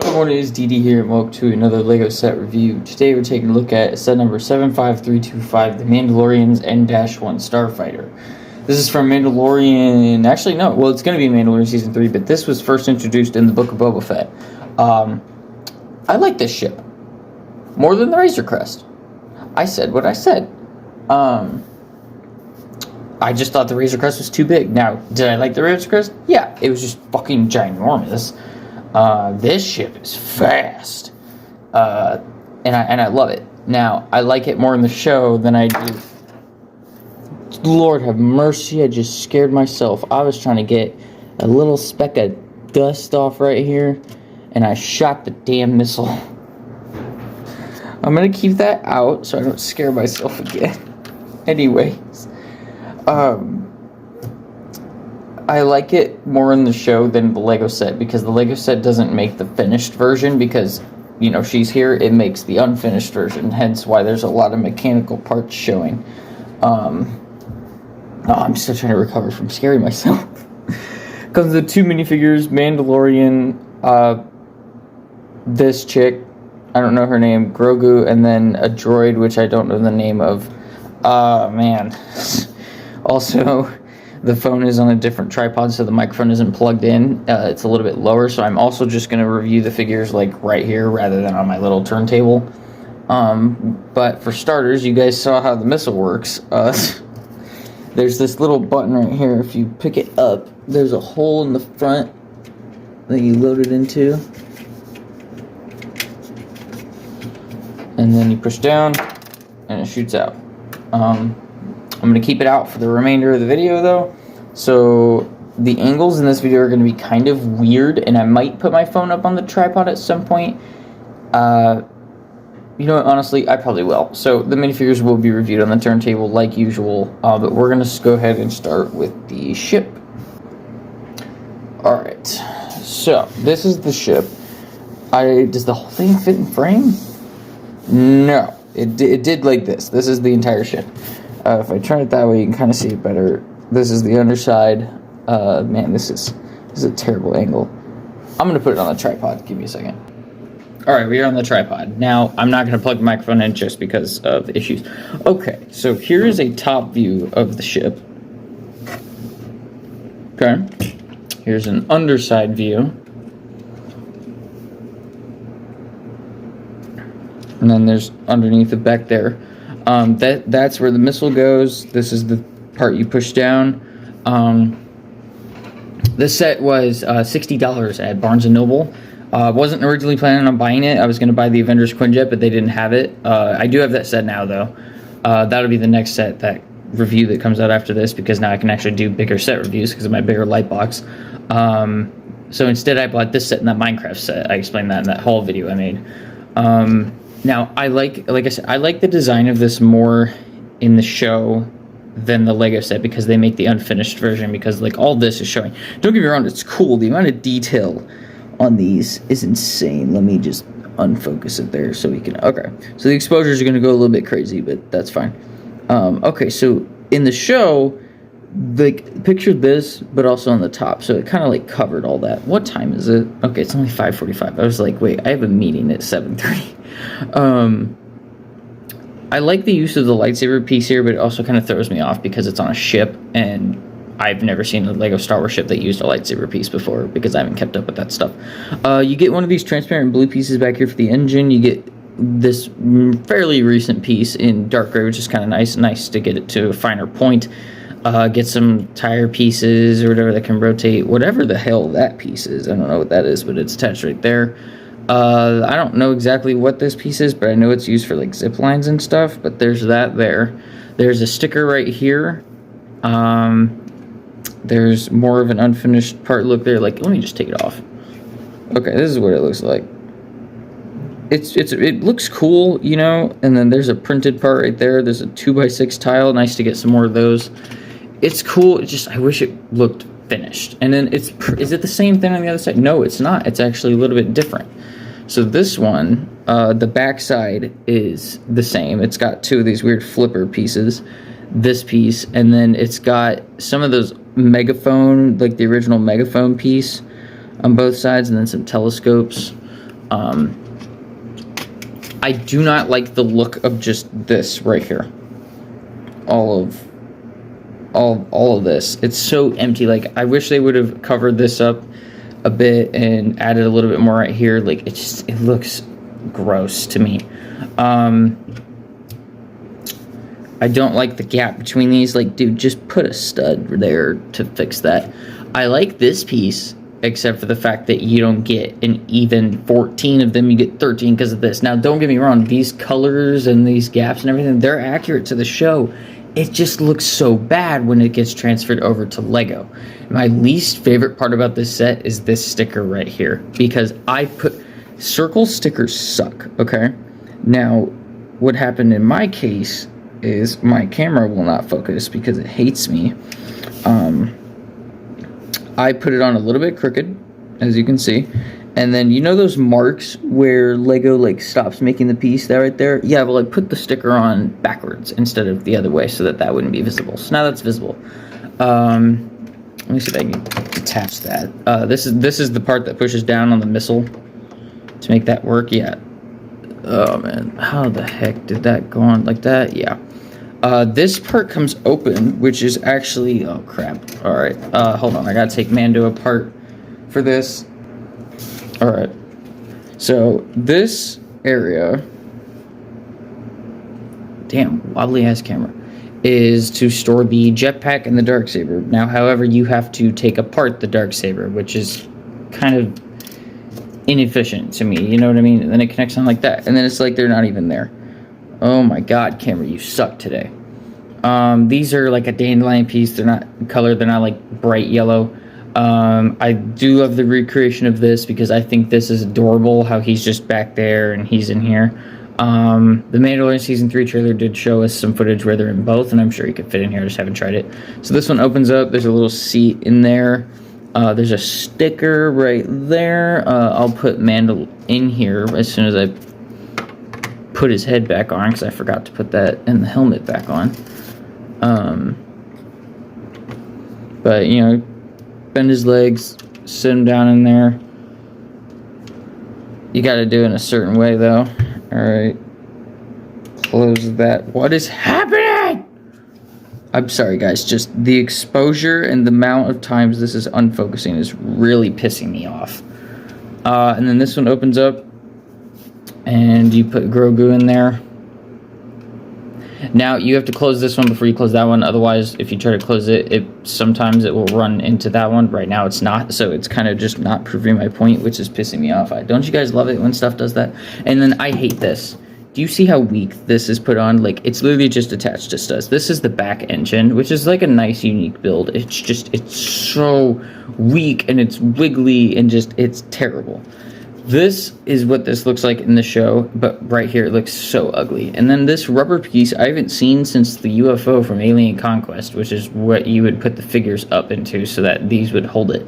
Good morning, it's DD here, and welcome to another LEGO set review. Today we're taking a look at set number 75325, the Mandalorian's N-1 Starfighter. This is from Mandalorian, actually no, well it's going to be Mandalorian Season 3, but this was first introduced in the Book of Boba Fett. I like this ship more than the Razor Crest. I said what I said. I just thought the Razor Crest was too big. Now, did I like the Razor Crest? Yeah, it was just fucking ginormous. This ship is fast, and I love it. Now, I like it more in the show than I do. Lord have mercy, I just scared myself. I was trying to get a little speck of dust off right here, and I shot the damn missile. I'm gonna keep that out so I don't scare myself again. Anyways, I like it more in the show than the Lego set, because the Lego set doesn't make the finished version because, you know, she's here. It makes the unfinished version, hence why there's a lot of mechanical parts showing. I'm still trying to recover from scaring myself. Comes with two minifigures, Mandalorian, this chick, I don't know her name, Grogu, and then a droid, which I don't know the name of. Man. Also, the phone is on a different tripod, so the microphone isn't plugged in. It's a little bit lower, so I'm also just going to review the figures like right here rather than on my little turntable. But for starters, you guys saw how the missile works. There's this little button right here. If you pick it up, there's a hole in the front that you load it into. And then you push down, and it shoots out. I'm going to keep it out for the remainder of the video, though. So the angles in this video are going to be kind of weird, and I might put my phone up on the tripod at some point. You know what, honestly, I probably will. So the minifigures will be reviewed on the turntable like usual, but we're going to go ahead and start with the ship. Alright, so this is the ship. Does the whole thing fit in frame? No, it did like this. This is the entire ship. If I turn it that way, you can kind of see it better. This is the underside. Man, this is a terrible angle. I'm going to put it on the tripod. Give me a second. Alright, we are on the tripod. Now, I'm not going to plug the microphone in just because of issues. Okay, so here is a top view of the ship. Okay. Here's an underside view. And then there's underneath the back there. That's where the missile goes. This is the part you push down. This set was $60 at Barnes & Noble. Wasn't originally planning on buying it. I was going to buy the Avengers Quinjet, but they didn't have it. I do have that set now, though. That'll be the next set, that review that comes out after this, because now I can actually do bigger set reviews because of my bigger light box. So instead, I bought this set and that Minecraft set. I explained that in that haul video I made. Now, like I said, I like the design of this more in the show than the Lego set, because they make the unfinished version, because like all this is showing. Don't get me wrong, it's cool. The amount of detail on these is insane. Let me just unfocus it there so we can, okay. So the exposures are going to go a little bit crazy, but that's fine. Okay, so in the show, like, picture this, but also on the top, so it kind of like covered all that. What time is it? Okay, it's only 5:45. I was like, wait, I have a meeting at 7:30. I like the use of the lightsaber piece here, but it also kind of throws me off because it's on a ship, and I've never seen a Lego Star Wars ship that used a lightsaber piece before, because I haven't kept up with that stuff. You get one of these transparent blue pieces back here for the engine. You get this fairly recent piece in dark gray, which is kind of nice to get it to a finer point. Get some tire pieces or whatever that can rotate, whatever the hell that piece is. I don't know what that is, but it's attached right there. I don't know exactly what this piece is, but I know it's used for like zip lines and stuff, but there's that there. There's a sticker right here. There's more of an unfinished part look there. Like, let me just take it off. Okay, this is what it looks like. It looks cool, you know, and then there's a printed part right there. There's a 2x6 tile. Nice to get some more of those. It's cool. It's just, I wish it looked finished. And then is it the same thing on the other side? No, it's not. It's actually a little bit different. So this one, the back side is the same. It's got two of these weird flipper pieces. This piece, and then it's got some of those megaphone, like the original megaphone piece on both sides, and then some telescopes. I do not like the look of just this right here. All of this. It's so empty. Like, I wish they would have covered this up a bit and added a little bit more right here. Like, it looks gross to me. I don't like the gap between these. Like, dude, just put a stud there to fix that. I like this piece, except for the fact that you don't get an even 14 of them. You get 13 because of this. Now, don't get me wrong. These colors and these gaps and everything, they're accurate to the show. It just looks so bad when it gets transferred over to Lego. My least favorite part about this set is this sticker right here. Because circle stickers suck, okay? Now, what happened in my case is my camera will not focus because it hates me. I put it on a little bit crooked, as you can see. And then, you know those marks where Lego, like, stops making the piece there right there? Yeah, well, I put the sticker on backwards instead of the other way so that wouldn't be visible. So now that's visible. Let me see if I can detach that. This is the part that pushes down on the missile to make that work. Yeah. Oh, man. How the heck did that go on like that? Yeah. This part comes open, which is actually... Oh, crap. All right. Hold on. I gotta take Mando apart for this. All right. So, this area... Damn, wobbly-ass camera. Is to store the jetpack and the darksaber. Now, however, you have to take apart the darksaber, which is kind of inefficient to me. You know what I mean? And then it connects on like that. And then it's like they're not even there. Oh my god, camera, you suck today. These are like a dandelion piece. They're not colored. They're not like bright yellow. I do love the recreation of this because I think this is adorable, how he's just back there and he's in here. The Mandalorian Season 3 trailer did show us some footage where they're in both, and I'm sure you could fit in here. I just haven't tried it. So this one opens up. There's a little seat in there. There's a sticker right there. I'll put Mandal in here as soon as I put his head back on, because I forgot to put that and the helmet back on. But, you know, bend his legs, sit him down in there. You got to do it in a certain way, though. Alright. Close that. What is happening? I'm sorry, guys. Just the exposure and the amount of times this is unfocusing is really pissing me off. And then this one opens up. And you put Grogu in there. Now, you have to close this one before you close that one. Otherwise, if you try to close it, sometimes it will run into that one. Right now, it's not. So, it's kind of just not proving my point, which is pissing me off. Don't you guys love it when stuff does that? And then I hate this. Do you see how weak this is put on? Like, it's literally just attached to studs. This is the back engine, which is like a nice, unique build. It's so weak, and it's wiggly, and it's terrible. This is what this looks like in the show, but right here it looks so ugly. And then this rubber piece I haven't seen since the UFO from Alien Conquest, which is what you would put the figures up into so that these would hold it.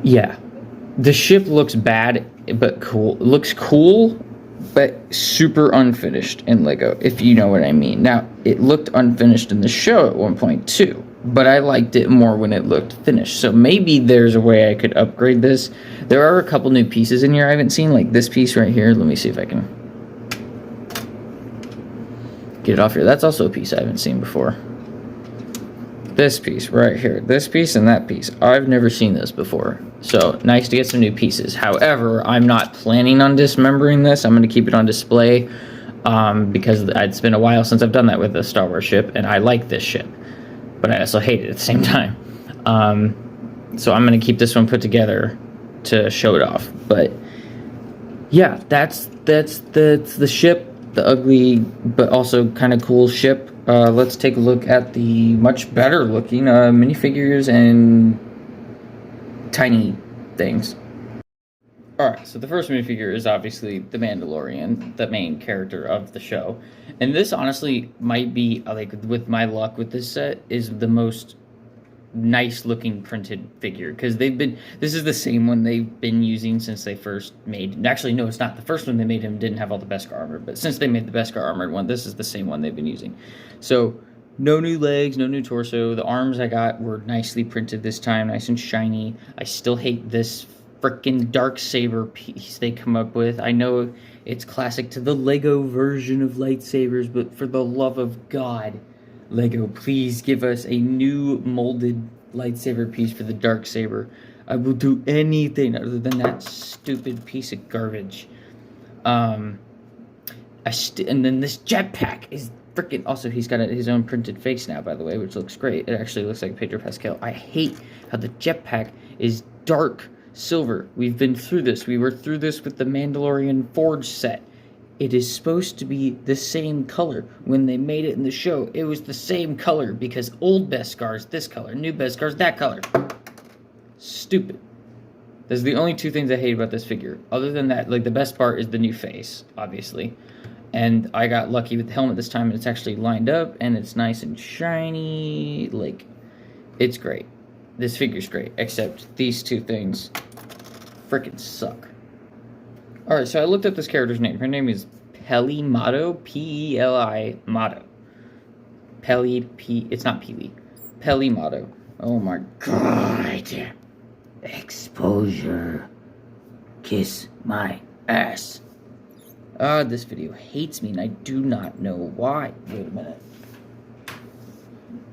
Yeah. The ship looks bad, but cool. It looks cool, but super unfinished in Lego, if you know what I mean. Now, it looked unfinished in the show at one point, too. But I liked it more when it looked finished. So maybe there's a way I could upgrade this. There are a couple new pieces in here I haven't seen, like this piece right here. Let me see if I can get it off here. That's also a piece I haven't seen before. This piece right here. This piece and that piece. I've never seen this before. So, nice to get some new pieces. However, I'm not planning on dismembering this. I'm going to keep it on display because it's been a while since I've done that with a Star Wars ship, and I like this ship. But I also hate it at the same time. So I'm going to keep this one put together to show it off. But yeah, that's the ship, the ugly but also kind of cool ship. Let's take a look at the much better looking minifigures and tiny things. Alright, so the first minifigure is obviously the Mandalorian, the main character of the show. And this honestly might be, like, with my luck with this set, is the most nice looking printed figure. Because this is the same one they've been using since they first made, actually no, it's not. The first one they made him didn't have all the Beskar armor, but since they made the Beskar armored one, this is the same one they've been using. So, No new legs, no new torso. The arms I got were nicely printed this time, nice and shiny. I still hate this freaking dark saber piece they come up with. I know it's classic to the Lego version of lightsabers, but for the love of God, Lego, please give us a new molded lightsaber piece for the dark saber. I will do anything other than that stupid piece of garbage. And then this jetpack is freaking. Also, he's got his own printed face now, by the way, which looks great. It actually looks like Pedro Pascal. I hate how the jetpack is dark silver. We've been through this. We were through this with the Mandalorian Forge set. It is supposed to be the same color. When they made it in the show, it was the same color because old Beskar's this color, new Beskar's that color. Stupid. Those are the only two things I hate about this figure. Other than that, like, the best part is the new face, obviously. And I got lucky with the helmet this time, and it's actually lined up, and it's nice and shiny. Like, it's great. This figure's great, except these two things freaking suck. Alright, so I looked up this character's name. Her name is Peli Motto, P-E-L-I Motto. It's not Peli. Peli Motto. Oh my god. Exposure. Kiss my ass. This video hates me, and I do not know why. Wait a minute.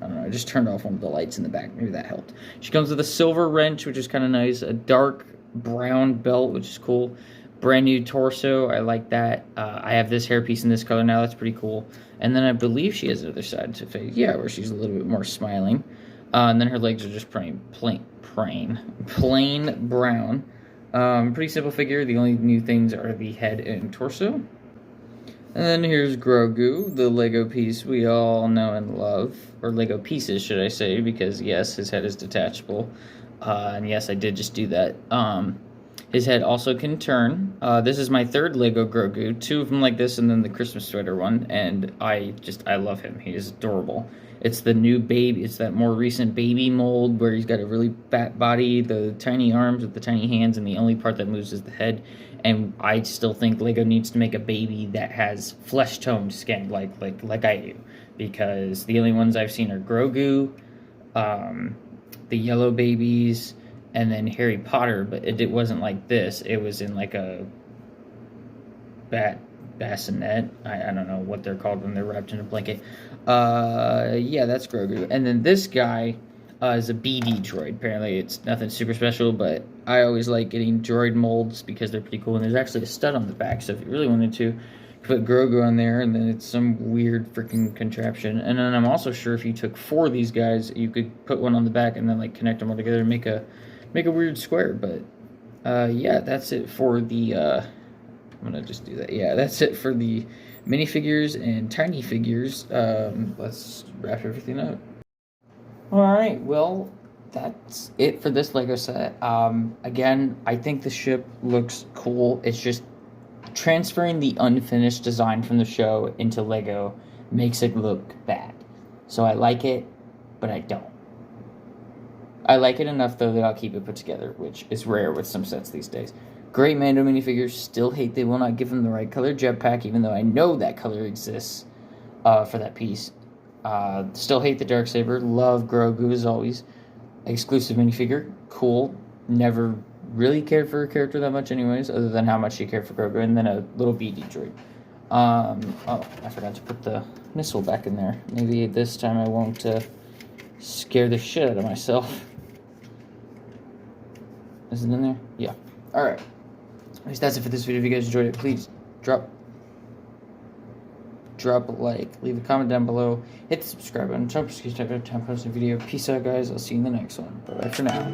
I don't know, I just turned off one of the lights in the back. Maybe that helped. She comes with a silver wrench, which is kind of nice. A dark brown belt, which is cool. Brand new torso. I like that. I have this hairpiece in this color now. That's pretty cool. And then I believe she has the other side to face. Yeah, where she's a little bit more smiling. And then her legs are just plain brown. Pretty simple figure. The only new things are the head and torso. And then here's Grogu, the Lego piece we all know and love. Or Lego pieces, should I say, because yes, his head is detachable. And yes, I did just do that. His head also can turn. This is my third Lego Grogu. Two of them like this, and then the Christmas sweater one. And I love him. He is adorable. It's the new baby. It's that more recent baby mold where he's got a really fat body, the tiny arms with the tiny hands, and the only part that moves is the head. And I still think Lego needs to make a baby that has flesh-toned skin like I do, because the only ones I've seen are Grogu, the yellow babies, and then Harry Potter. But it wasn't like this. It was in like a bassinet. I don't know what they're called when they're wrapped in a blanket. Yeah, that's Grogu. And then this guy is a BD droid. Apparently it's nothing super special, but I always like getting droid molds because they're pretty cool. And there's actually a stud on the back, so if you really wanted to, put Grogu on there, and then it's some weird freaking contraption. And then I'm also sure if you took 4 of these guys, you could put one on the back and then like connect them all together and make a weird square. But yeah, that's it for the I'm gonna just do that. Yeah, that's it for the minifigures and tiny figures. Let's wrap everything up. Alright, well, that's it for this Lego set. Again, I think the ship looks cool. It's just transferring the unfinished design from the show into Lego makes it look bad. So I like it, but I don't. I like it enough, though, that I'll keep it put together, which is rare with some sets these days. Great Mando minifigures. Still hate they will not give him the right color jetpack, even though I know that color exists for that piece. Still hate the Darksaber. Love Grogu as always. Exclusive minifigure. Cool. Never really cared for a character that much anyways, other than how much she cared for Grogu. And then a little BD droid. Oh, I forgot to put the missile back in there. Maybe this time I won't scare the shit out of myself. Is it in there? Yeah. Alright. At least that's it for this video. If you guys enjoyed it, please drop a like, leave a comment down below, hit the subscribe button, turn on notifications every time I post a video. Peace out, guys. I'll see you in the next one. Bye for now.